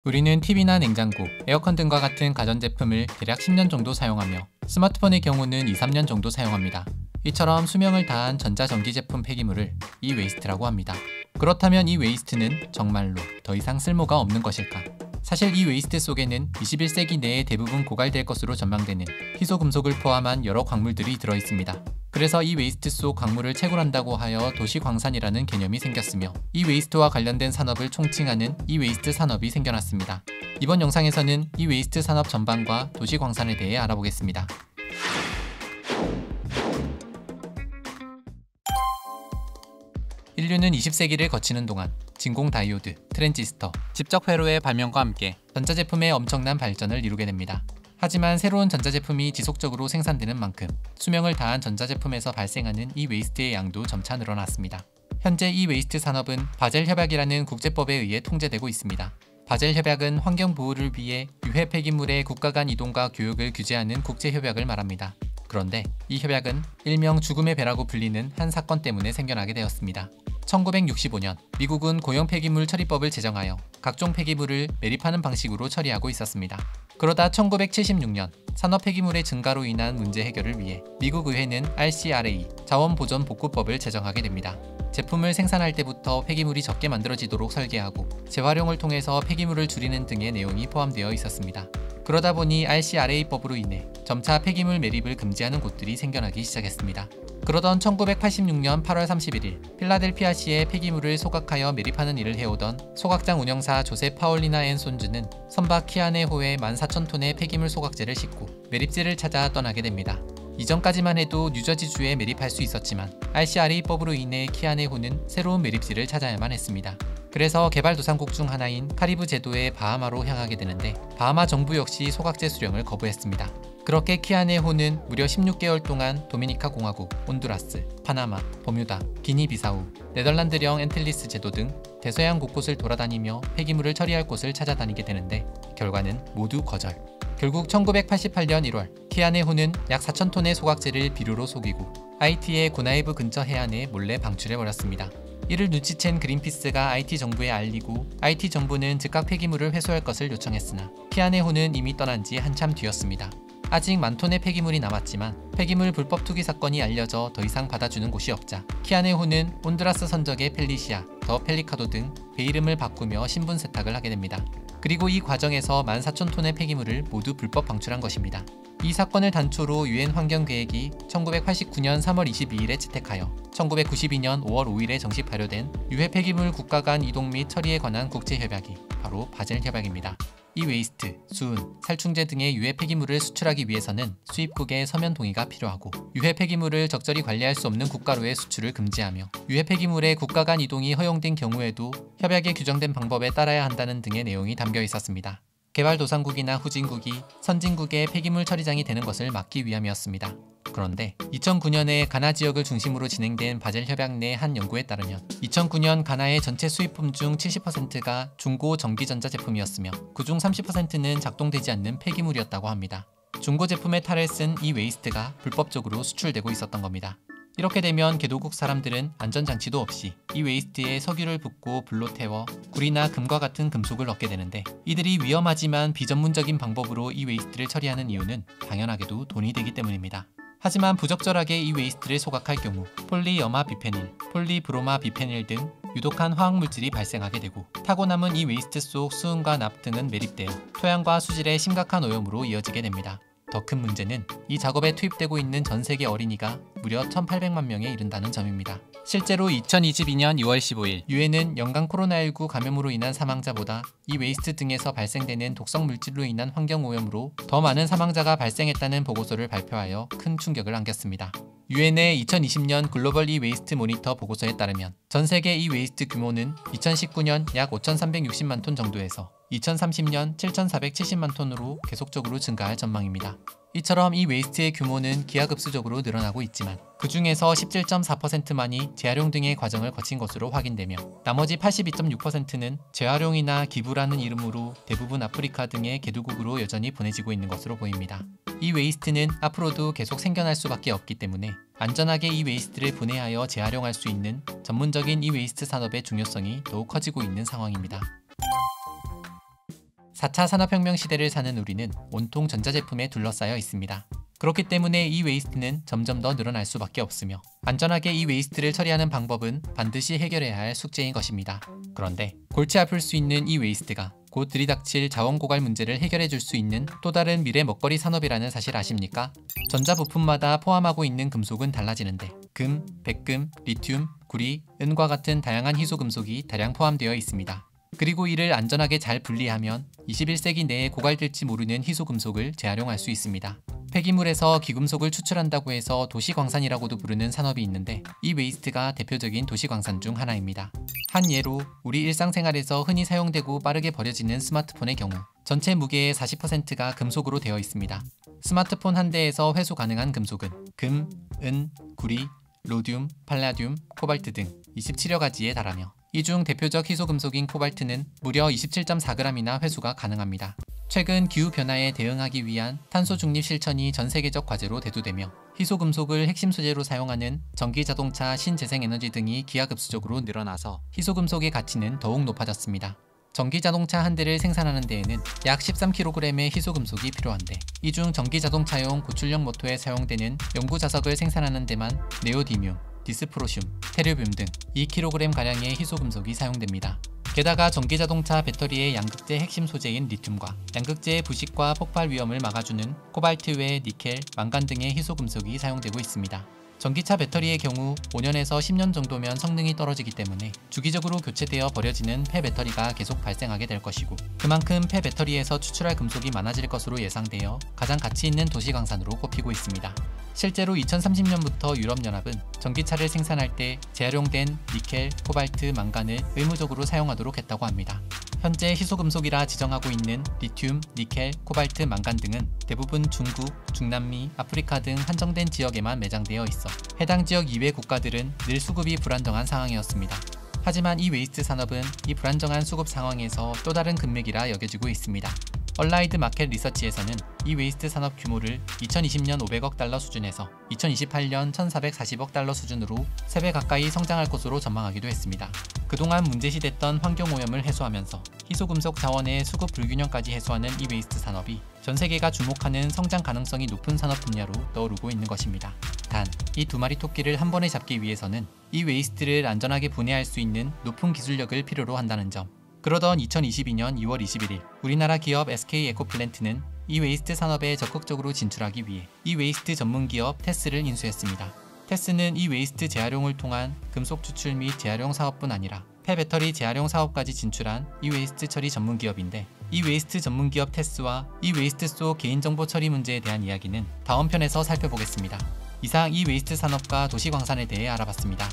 우리는 TV나 냉장고, 에어컨 등과 같은 가전제품을 대략 10년 정도 사용하며 스마트폰의 경우는 2, 3년 정도 사용합니다. 이처럼 수명을 다한 전자전기 제품 폐기물을 이웨이스트라고 합니다. 그렇다면 이 웨이스트는 정말로 더 이상 쓸모가 없는 것일까? 사실 이 웨이스트 속에는 21세기 내에 대부분 고갈될 것으로 전망되는 희소금속을 포함한 여러 광물들이 들어있습니다. 그래서 이 웨이스트 속 광물을 채굴한다고 하여 도시광산이라는 개념이 생겼으며 이 웨이스트와 관련된 산업을 총칭하는 이 웨이스트 산업이 생겨났습니다. 이번 영상에서는 이 웨이스트 산업 전반과 도시광산에 대해 알아보겠습니다. 인류는 20세기를 거치는 동안 진공 다이오드, 트랜지스터, 집적 회로의 발명과 함께 전자제품의 엄청난 발전을 이루게 됩니다. 하지만 새로운 전자제품이 지속적으로 생산되는 만큼 수명을 다한 전자제품에서 발생하는 이 웨이스트의 양도 점차 늘어났습니다. 현재 이 웨이스트 산업은 바젤 협약이라는 국제법에 의해 통제되고 있습니다. 바젤 협약은 환경 보호를 위해 유해 폐기물의 국가 간 이동과 교육을 규제하는 국제협약을 말합니다. 그런데 이 협약은 일명 죽음의 배라고 불리는 한 사건 때문에 생겨나게 되었습니다. 1965년 미국은 고형 폐기물 처리법을 제정하여 각종 폐기물을 매립하는 방식으로 처리하고 있었습니다. 그러다 1976년 산업 폐기물의 증가로 인한 문제 해결을 위해 미국 의회는 RCRA 자원보전복구법을 제정하게 됩니다. 제품을 생산할 때부터 폐기물이 적게 만들어지도록 설계하고 재활용을 통해서 폐기물을 줄이는 등의 내용이 포함되어 있었습니다. 그러다 보니 RCRA법으로 인해 점차 폐기물 매립을 금지하는 곳들이 생겨나기 시작했습니다. 그러던 1986년 8월 31일 필라델피아시에 폐기물을 소각하여 매립하는 일을 해오던 소각장 운영사 조셉 파올리나 앤 손즈는 선박 키아네호에 14,000톤의 폐기물 소각재를 싣고 매립지를 찾아 떠나게 됩니다. 이전까지만 해도 뉴저지주에 매립할 수 있었지만 RCRA법으로 인해 키아네호는 새로운 매립지를 찾아야만 했습니다. 그래서 개발도상국 중 하나인 카리브 제도의 바하마로 향하게 되는데 바하마 정부 역시 소각재 수령을 거부했습니다. 그렇게 키아네호는 무려 16개월 동안 도미니카 공화국, 온두라스, 파나마, 버뮤다, 기니비사우, 네덜란드령 엔틸리스 제도 등 대서양 곳곳을 돌아다니며 폐기물을 처리할 곳을 찾아다니게 되는데 결과는 모두 거절. 결국 1988년 1월 키아네호는 약 4,000톤의 소각재를 비료로 속이고 하이티의 고나이브 근처 해안에 몰래 방출해버렸습니다. 이를 눈치챈 그린피스가 IT 정부에 알리고 IT 정부는 즉각 폐기물을 회수할 것을 요청했으나 키아네호는 이미 떠난 지 한참 뒤였습니다. 아직 만톤의 폐기물이 남았지만 폐기물 불법 투기 사건이 알려져 더 이상 받아주는 곳이 없자 키아네호는 온두라스 선적의 펠리시아, 더 펠리카도 등 배 이름을 바꾸며 신분 세탁을 하게 됩니다. 그리고 이 과정에서 14,000톤의 폐기물을 모두 불법 방출한 것입니다. 이 사건을 단초로 유엔 환경계획이 1989년 3월 22일에 채택하여 1992년 5월 5일에 정식 발효된 유해 폐기물 국가 간 이동 및 처리에 관한 국제협약이 바로 바젤 협약입니다. 이 웨이스트, 수은, 살충제 등의 유해 폐기물을 수출하기 위해서는 수입국의 서면 동의가 필요하고 유해 폐기물을 적절히 관리할 수 없는 국가로의 수출을 금지하며 유해 폐기물의 국가 간 이동이 허용된 경우에도 협약에 규정된 방법에 따라야 한다는 등의 내용이 담겨 있었습니다. 개발도상국이나 후진국이 선진국의 폐기물 처리장이 되는 것을 막기 위함이었습니다. 그런데 2009년에 가나 지역을 중심으로 진행된 바젤 협약 내 한 연구에 따르면 2009년 가나의 전체 수입품 중 70%가 중고 전기전자 제품이었으며 그중 30%는 작동되지 않는 폐기물이었다고 합니다. 중고 제품의 탈을 쓴 이 웨이스트가 불법적으로 수출되고 있었던 겁니다. 이렇게 되면 개도국 사람들은 안전장치도 없이 이 웨이스트에 석유를 붓고 불로 태워 구리나 금과 같은 금속을 얻게 되는데 이들이 위험하지만 비전문적인 방법으로 이 웨이스트를 처리하는 이유는 당연하게도 돈이 되기 때문입니다. 하지만 부적절하게 이 웨이스트를 소각할 경우 폴리염화 비페닐, 폴리브로마 비페닐 등 유독한 화학물질이 발생하게 되고 타고 남은 이 웨이스트 속 수은과 납 등은 매립되어 토양과 수질에 심각한 오염으로 이어지게 됩니다. 더 큰 문제는 이 작업에 투입되고 있는 전 세계 어린이가 무려 1,800만 명에 이른다는 점입니다. 실제로 2022년 2월 15일 유엔은 연간 코로나19 감염으로 인한 사망자보다 이 웨이스트 등에서 발생되는 독성 물질로 인한 환경오염으로 더 많은 사망자가 발생했다는 보고서를 발표하여 큰 충격을 안겼습니다. 유엔의 2020년 글로벌 이-웨이스트 모니터 보고서에 따르면 전 세계 이-웨이스트 규모는 2019년 약 5,360만 톤 정도에서 2030년 7,470만 톤으로 계속적으로 증가할 전망입니다. 이처럼 이 웨이스트의 규모는 기하급수적으로 늘어나고 있지만 그 중에서 17.4%만이 재활용 등의 과정을 거친 것으로 확인되며 나머지 82.6%는 재활용이나 기부라는 이름으로 대부분 아프리카 등의 개도국으로 여전히 보내지고 있는 것으로 보입니다. 이 웨이스트는 앞으로도 계속 생겨날 수밖에 없기 때문에 안전하게 이 웨이스트를 분해하여 재활용할 수 있는 전문적인 이 웨이스트 산업의 중요성이 더욱 커지고 있는 상황입니다. 4차 산업혁명 시대를 사는 우리는 온통 전자제품에 둘러싸여 있습니다. 그렇기 때문에 이 웨이스트는 점점 더 늘어날 수밖에 없으며 안전하게 이 웨이스트를 처리하는 방법은 반드시 해결해야 할 숙제인 것입니다. 그런데 골치 아플 수 있는 이 웨이스트가 곧 들이닥칠 자원 고갈 문제를 해결해 줄 수 있는 또 다른 미래 먹거리 산업이라는 사실 아십니까? 전자부품마다 포함하고 있는 금속은 달라지는데 금, 백금, 리튬, 구리, 은과 같은 다양한 희소금속이 다량 포함되어 있습니다. 그리고 이를 안전하게 잘 분리하면 21세기 내에 고갈될지 모르는 희소금속을 재활용할 수 있습니다. 폐기물에서 귀금속을 추출한다고 해서 도시광산이라고도 부르는 산업이 있는데 이 웨이스트가 대표적인 도시광산 중 하나입니다. 한 예로 우리 일상생활에서 흔히 사용되고 빠르게 버려지는 스마트폰의 경우 전체 무게의 40%가 금속으로 되어 있습니다. 스마트폰 한 대에서 회수 가능한 금속은 금, 은, 구리, 로듐, 팔라듐, 코발트 등 27여 가지에 달하며 이 중 대표적 희소금속인 코발트는 무려 27.4g이나 회수가 가능합니다. 최근 기후변화에 대응하기 위한 탄소 중립 실천이 전 세계적 과제로 대두되며 희소금속을 핵심 소재로 사용하는 전기자동차, 신재생에너지 등이 기하급수적으로 늘어나서 희소금속의 가치는 더욱 높아졌습니다. 전기자동차 한 대를 생산하는 데에는 약 13kg의 희소금속이 필요한데 이 중 전기자동차용 고출력 모터에 사용되는 연구자석을 생산하는 데만 네오디뮴, 디스프로슘, 테르뮴 등 2kg가량의 희소금속이 사용됩니다. 게다가 전기자동차 배터리의 양극재 핵심 소재인 리튬과 양극재의 부식과 폭발 위험을 막아주는 코발트 외 니켈, 망간 등의 희소금속이 사용되고 있습니다. 전기차 배터리의 경우 5년에서 10년 정도면 성능이 떨어지기 때문에 주기적으로 교체되어 버려지는 폐배터리가 계속 발생하게 될 것이고 그만큼 폐배터리에서 추출할 금속이 많아질 것으로 예상되어 가장 가치 있는 도시광산으로 꼽히고 있습니다. 실제로 2030년부터 유럽연합은 전기차를 생산할 때 재활용된 니켈, 코발트, 망간을 의무적으로 사용하도록 했다고 합니다. 현재 희소금속이라 지정하고 있는 리튬, 니켈, 코발트, 망간 등은 대부분 중국, 중남미, 아프리카 등 한정된 지역에만 매장되어 있어 해당 지역 이외 국가들은 늘 수급이 불안정한 상황이었습니다. 하지만 이 웨이스트 산업은 이 불안정한 수급 상황에서 또 다른 금맥이라 여겨지고 있습니다. 얼라이드 마켓 리서치에서는 이 웨이스트 산업 규모를 2020년 500억 달러 수준에서 2028년 1440억 달러 수준으로 3배 가까이 성장할 것으로 전망하기도 했습니다. 그동안 문제시됐던 환경오염을 해소하면서 희소금속 자원의 수급 불균형까지 해소하는 이 웨이스트 산업이 전 세계가 주목하는 성장 가능성이 높은 산업 분야로 떠오르고 있는 것입니다. 단, 이 두 마리 토끼를 한 번에 잡기 위해서는 이 웨이스트를 안전하게 분해할 수 있는 높은 기술력을 필요로 한다는 점. 그러던 2022년 2월 21일 우리나라 기업 SK에코플랜트는 이 웨이스트 산업에 적극적으로 진출하기 위해 이 웨이스트 전문기업 테스를 인수했습니다. 테스는 이 웨이스트 재활용을 통한 금속 추출 및 재활용 사업뿐 아니라 폐배터리 재활용 사업까지 진출한 이 웨이스트 처리 전문기업인데 이 웨이스트 전문기업 테스와 이 웨이스트 속 개인정보 처리 문제에 대한 이야기는 다음 편에서 살펴보겠습니다. 이상 이 웨이스트 산업과 도시광산에 대해 알아봤습니다.